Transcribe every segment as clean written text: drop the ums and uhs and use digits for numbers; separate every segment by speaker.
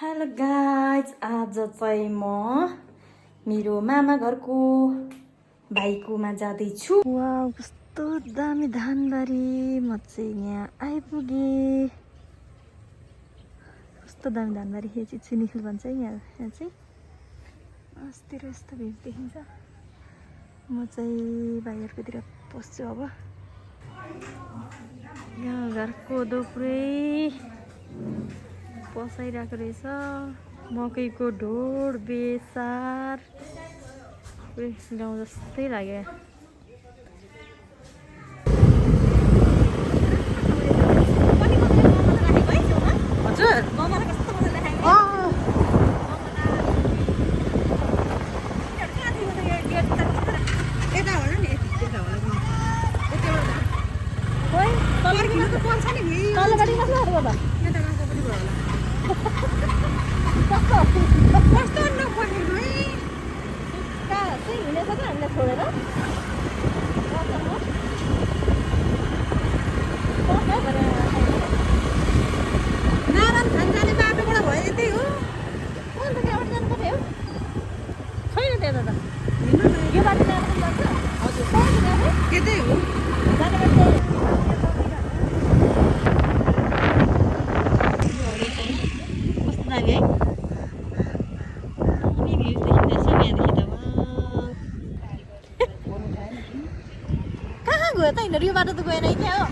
Speaker 1: Hello guys, आज चाहिँ म मेरो मामा घरको भाइकोमा जाँदैछु। वाउ, कस्तो दामी धानबारी। म चाहिँ यहाँ आइपुगेँ। कस्तो दामी धानबारी। यो चाहिँ चुनिखेल भन्छ है। यहाँ चाहिँ अस्तिर यस्तो भेज देखिन्छ। म चाहिँ भाइहरूकोतिर पस्छु अब। यहाँ घर कोदो पुरै पसाइरहेको रहेछ। मकैको ढोड बेसार गाउँ जस्तै लाग्यो। हजुर गयो त यिनीहरू। यो बाटो त गएन क्या हो।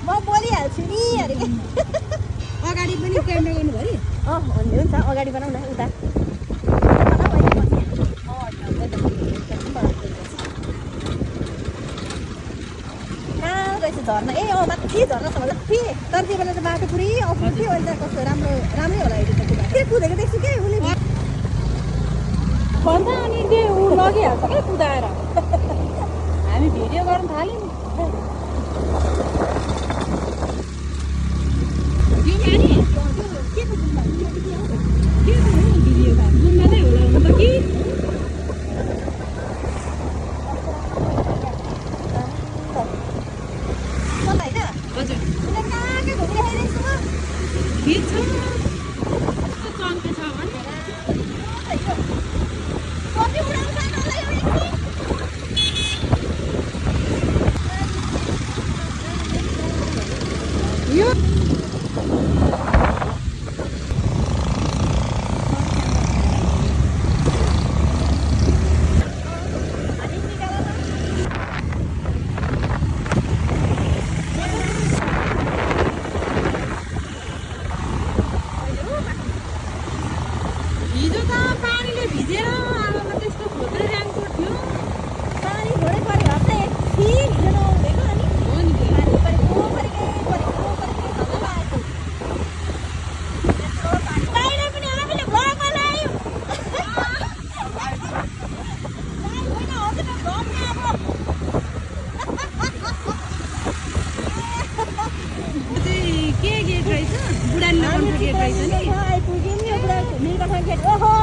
Speaker 1: म बोलिहाल्छु नि अरे के। अगाडि पनि क्यामेरा गर्नु भयो। हुन्छ, अगाडि बनाऊ न। उता कहाँ रहेछ झर्ना? ए माथि झर्ना छ होला माथि। तर त्यो बेला त बाटो पुरै अफिस थियो। अहिले त कस्तो राम्रै होला। अहिले त के कुदेको देख्छु क्या उसले भन्छ। अनि त्यो ऊ लगिहाल्छ क्या कुदाएर। हामी भिडियो गर्नु थाल्यौँ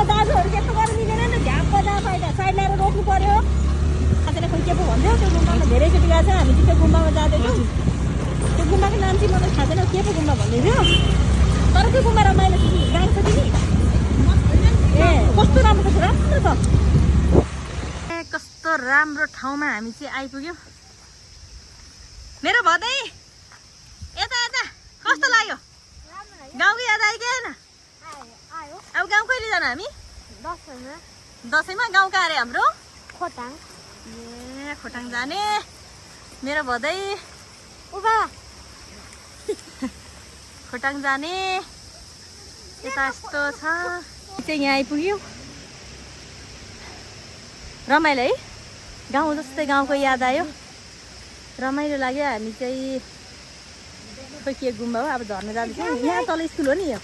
Speaker 1: दाजुहरू त्यस्तो गर्नु मिलेन नि। झ्याप्प जहाँ पाइदा साइड ल्याएर रोक्नु पर्यो। साथीले खोइ के पो भन्थ्यो। त्यो गुम्बामा धेरैचोटि गएको छ। हामी चाहिँ त्यो गुम्बामा जाँदैछौँ। त्यो गुम्बाको नाम चाहिँ मलाई थाहा छैन के पो गुम्बा भन्दै थियो। तर त्यो गुम्बा रमाइलो गएको छ कि ए कस्तो राम्रो छ। राम्रो छ। कस्तो राम्रो ठाउँमा हामी चाहिँ आइपुग्यौँ। मेरो भदै यता यता कस्तो लाग्यो? गाउँको याद आयो कि आएन? अब गाउँ कहिले जानु हामी? दसैँमा गाउँ कहाँ अरे हाम्रो? खोटाङ। ए खोटाङ जाने। मेरो भदै खोटाङ जाने। यता यस्तो छ। चाहिँ यहाँ आइपुग्यौँ। रमाइलो है। गाउँ जस्तै गाउँको याद आयो। रमाइलो लाग्यो। हामी चाहिँ खोइ के गुम्बा हो। अब झर्न जाँदैछौँ। यहाँ तल स्कुल हो नि। यो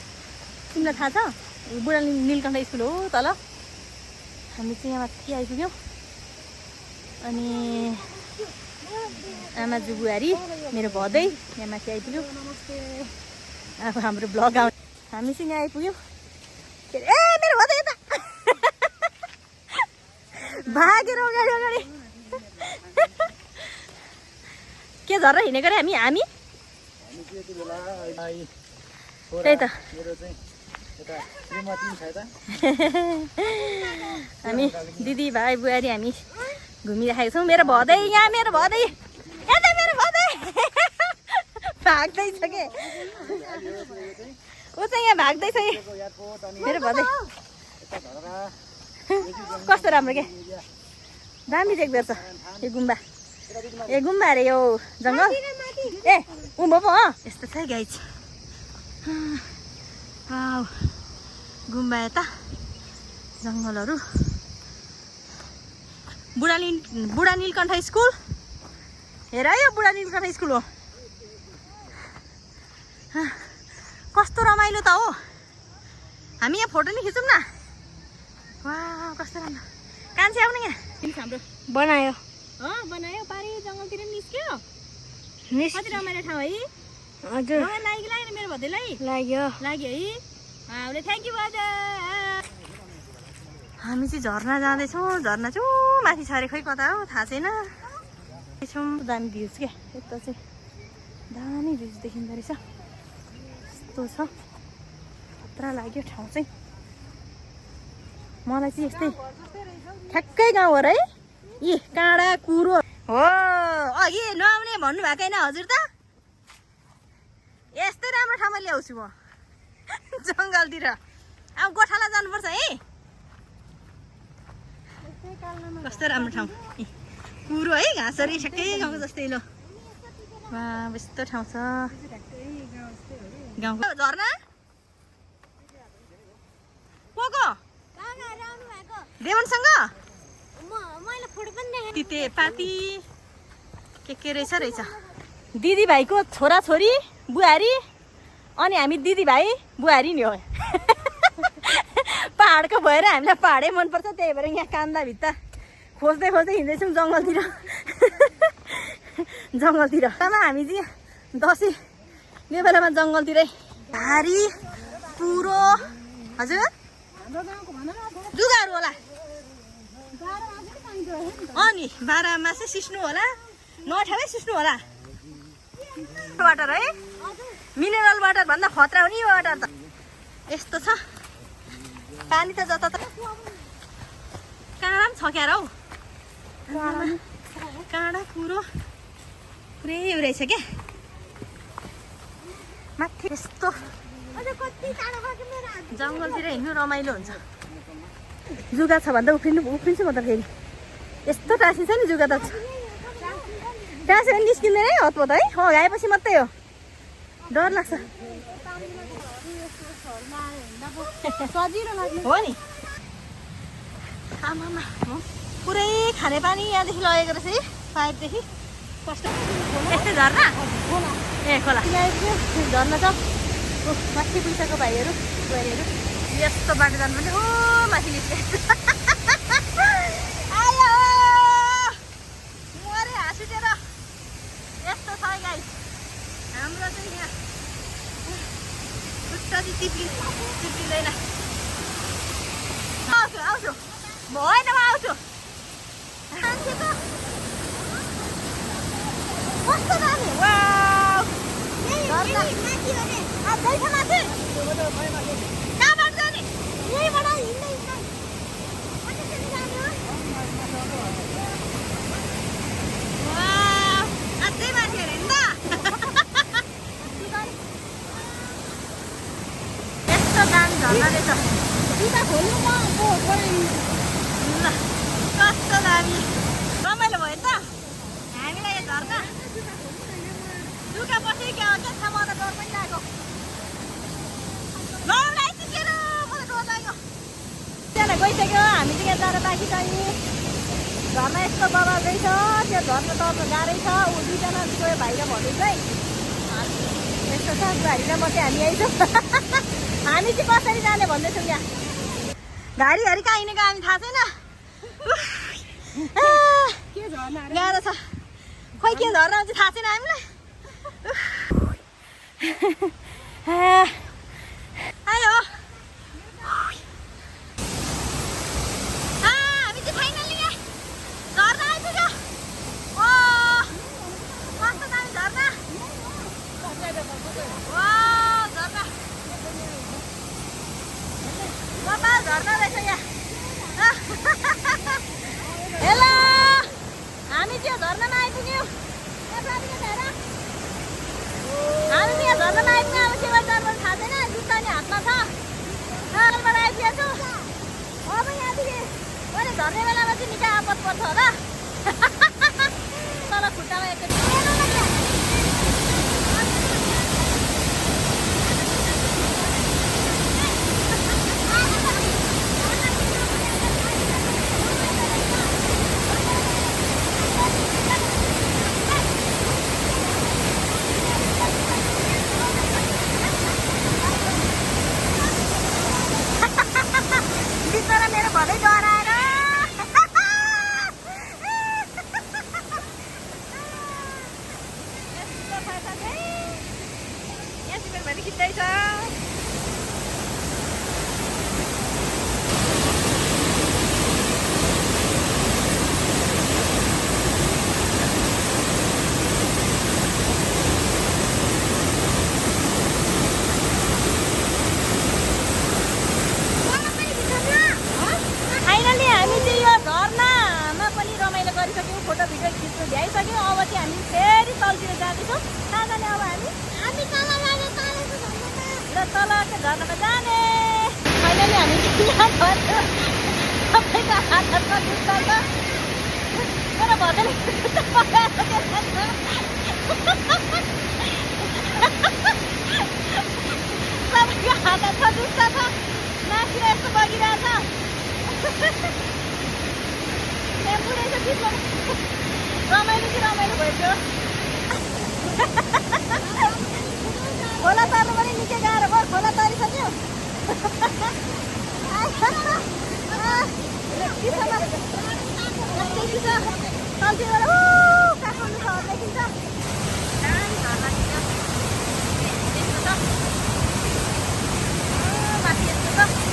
Speaker 1: तिमीलाई थाहा छ? बुढा नीलकण्ठ स्कुल हो तल। हामी चाहिँ यहाँ माथि आइपुग्यौँ। अनि आमाजू बुहारी मेरो भदै यहाँ माथि आइपुग्यौँ। अब हाम्रो ब्लग आउने। हामी चाहिँ यहाँ आइपुग्यौँ। ए मेरो भदै यता भागेर अगाडि अगाडि के झर्न हिँडेको रे हामी त्यही त हामी दिदी भाइ बुहारी हामी घुमिराखेको छौँ। मेरो भदै यहाँ मेरो भदै यता मेरो भदै भाग्दैछ के ऊ चाहिँ यहाँ भाग्दैछ मेरो भदै कस्तो राम्रो के दामी देख्दो रहेछ यो गुम्बा अरे यो जङ्गल ए उँभो पो यस्तो छ गाइज गुम्बा यता जङ्गलहरू बुढा नीलकण्ठ स्कुल हेर यो बुढा नीलकण्ठ स्कुल हो कस्तो रमाइलो त हो हामी यहाँ फोटो नि खिचौँ न वाह कस्तो राम्रो कान्छे आउनु यहाँ हाम्रो बनायो पारी जङ्गलतिर निस्क्यो कति रमाइलो ठाउँ है हजुर लाग्यो मेरो भदैलाई लाग्यो है हामीले थ्याङ्क यू बाजा हामी चाहिँ झर्ना जाँदैछौँ झर्ना चु माथि छ अरे खै कता हो थाहा छैन छौँ दामी भ्युज क्या यता चाहिँ दामी भ्युज देखिँदो रहेछ यस्तो छ खतरा लाग्यो ठाउँ चाहिँ मलाई चाहिँ यस्तै ठ्याक्कै गाउँ हो र है यी काँडा कुरो हो अघि नआउने भन्नुभएको होइन हजुर त यस्तै राम्रो ठाउँमा ल्याउँछु म जङ्गलतिर अब गोठाला जानुपर्छ है कस्तो राम्रो ठाउँ कुरो है घाँसरी ठ्याक्कै गाउँको जस्तै ल यस्तो ठाउँ छ गाउँको झर्ना को देवनसँग तितेपाती के रहेछ दिदी भाइको छोरा छोरी बुहारी अनि हामी दिदी भाइ बुहारी नि हो पहाडको भएर हामीलाई पहाडै मनपर्छ त्यही भएर यहाँ कान्दा भित्ता खोज्दै हिँड्दैछौँ जङ्गलतिर आमा हामी चाहिँ दसैँ यो बेलामा जङ्गलतिरै भारी पुरो हजुर जुगाहरू होला अनि 12 मासे सिस्नु होला 9 ठाउँमै सिस्नु होला वाटर है मिनरल वाटर भन्दा खतरा हो नि यो वाटर त यस्तो छ पानी त जता त काँडा पनि छ क्या हौ काँडा कुरो पुरै रहेछ क्या माथि यस्तो जङ्गलतिर हिँड्नु रमाइलो हुन्छ जुगा छ भन्दा उफ्रिन्छु म त फेरि यस्तो टाँसिन्छ नि जुगा त टाँस्यो भने निस्किँदैन है हतपत है गाएपछि मात्रै हो डर लाग्छ हो नि आमामा पुरै खानेपानी यहाँदेखि लगेको रहेछ है पाइपदेखि कस्तो यस्तै झर्ना ए खोला झर्ना छ माथि पुगिसकेको भाइहरू बुहारीहरू यस्तो बाटो जानुपर्ने ओ माथि निस्के आयो मरे हाँसुटेर यस्तो छ गाइस हाम्रो चाहिँ यहाँ खुट्टा चाहिँ चिप्लिँदैन आउँछु भएन म आउँछु मान्छेको कस्तो दामी वाउ कहाँबाट जाने यहीँबाट हिँड्दै अझै मान्छेहरू हिँड्दा यस्तो दाम झर्ना रहेछ ल कस्तो दामी रमाइलो भयो त हामीलाई यो झर्ना दुःख बसेँ क्या हो क्या म त डर पनि लाग्यो त्यहाँ गइसक्यो हामी चाहिँ यहाँ जान बाँकी छ नि झर्ना यस्तो बबाल्दै छ त्यो झर्ना तर्नु गाह्रै छ ऊ दुईजना गयो भाइ र भन्दैछ है यस्तो छ बुहारी र म चाहिँ हामी आइछौँ हामी चाहिँ कसरी जाने भन्दैछौँ यहाँ घारीहरू कहाँ हिँडेको हामी थाहा छैन गाह्रो छ खोइ के झर्ना चाहिँ थाहा छैन हामीलाई आयो हामी चाहिँ फाइनली यहाँ झर्ना आइपुग्यो ओ कस्तो वाउ झर्ना बाबा झर्ना रहेछ यहाँ हेलो हामी चाहिँ झर्नामा आइपुग्यौँ हामी चाहिँ यहाँ झर्नामा आइपुग्यौँ अब के गर्छ थाहा छैन जुत्ता नि हातमा छ घरबाट आइपुगेको छु अब यहाँदेखि मैले झर्ने बेलामा चाहिँ निकै आपत पर्छ होला तल खुट्टामा एकचोटि बिचरा मेरो भदै डराएर यहाँ सिमेन्ट भरि खिच्दैछ फाइनली हामी चाहिँ यो झर्नामा पनि रमाइलो गरिसक्यौँ फोटो भिडियो खिच्नु भ्याइसक्यौँ अब चाहिँ हामी फेरि तलतिर जाँदैछौँ कहाँ जाने अब हामी र तलको झर्नामा जाने फाइनली हामी यहाँ भन्यो सबैको हातमा जुत्ता छ तर भजन सबैको हातमा जुत्ता छ माथिर यस्तो बगिरहेछ टेम्पो रहेछ बिचमा रमाइलो कि रमाइलो भइसक्यो खोला तर्नु पनि निकै गाह्रो भयो खोला तरिसक्यो तलतिरबाट काठमाडौँ सहर देखिन्छ माथि यस्तो छ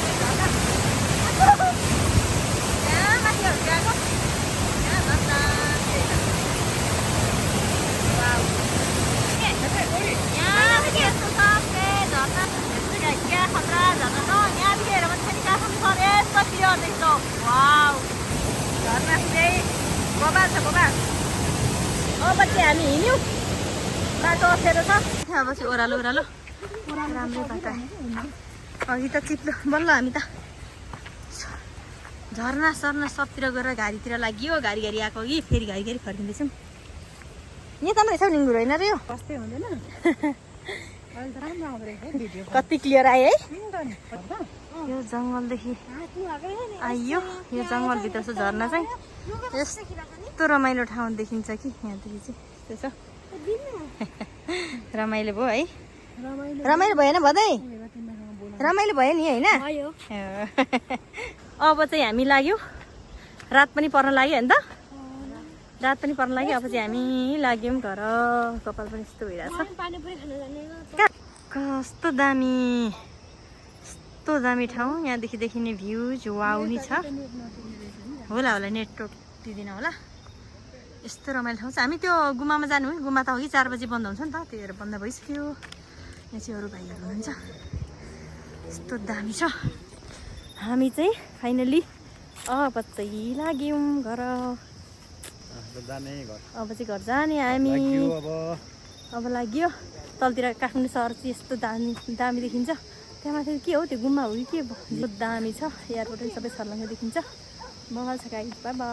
Speaker 1: अब चाहिँ हामी हिँड्यौँ बाटो अप्ठ्यारो छ अब चाहिँ ओह्रालो ओह्रालो राम्रै बाटो अघि त चिप्लो बल्ल हामी त झर्ना सर्ना सबतिर गएर घारीतिर लाग्यो घारी घारी आएको कि फेरि घारी घारी फर्किँदैछौँ यहाँ त रहेछ निङ्गुर होइन र यो
Speaker 2: कस्तै हुँदैन अहिले त राम्रो आउँदो रहेछ भिडियो
Speaker 1: कति क्लियर आयो है यो जङ्गलदेखि आइयो यो जङ्गलभित्र चाहिँ झर्ना चाहिँ यस्तो रमाइलो ठाउँ देखिन्छ कि यहाँदेखि चाहिँ त्यस्तो छ रमाइलो भयो है रमाइलो भएन भदै रमाइलो भयो नि होइन अब चाहिँ हामी लाग्यो रात पनि पर्न लाग्यो होइन त रात पनि पर्न लाग्यो अब चाहिँ हामी लाग्यौँ घर कपाल पनि यस्तो भइरहेछ कस्तो दामी ठाउँ यहाँदेखि देखिने भ्यूज वाउ नि छ होला होला नेटवर्क दिँदैन होला यस्तो रमाइलो ठाउँ छ हामी त्यो गुम्बामा जानु गुम्बा त अघि 4 बजी बन्द हुन्छ नि त त्यही भएर बन्द भइसक्यो यहाँ चाहिँ अरू भाइहरू हुनुहुन्छ यस्तो दामी छ हामी चाहिँ फाइनली अब चाहिँ लाग्यौँ घर अब चाहिँ घर जाने हामी अब लाग्यो तलतिर काठमाडौँ सहर चाहिँ यस्तो दामी देखिन्छ त्यहाँ माथि के हो त्यो गुम्बा हो कि के बहुत दामी छ एयरपोर्ट पनि सबै सर्लङ्गै देखिन्छ बवाल छ गाइस बाइ बाइ